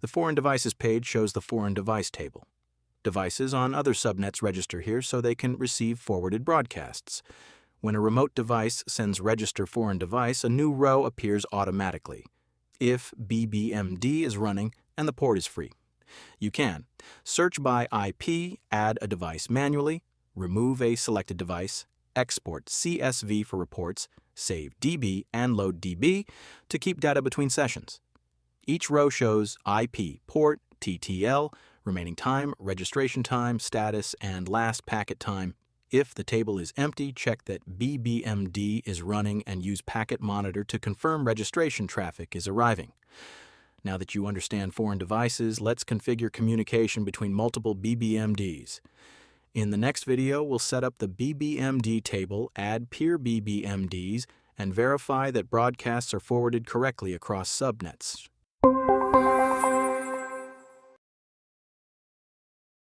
The Foreign Devices page shows the foreign device table. Devices on other subnets register here so they can receive forwarded broadcasts. When a remote device sends register foreign device, a new row appears automatically, if BBMD is running and the port is free. You can search by IP, add a device manually, remove a selected device, export CSV for reports, save DB and load DB to keep data between sessions. Each row shows IP, port, TTL, remaining time, registration time, status, and last packet time. If the table is empty, check that BBMD is running and use Packet Monitor to confirm registration traffic is arriving. Now that you understand foreign devices, let's configure communication between multiple BBMDs. In the next video, we'll set up the BBMD table, add peer BBMDs, and verify that broadcasts are forwarded correctly across subnets.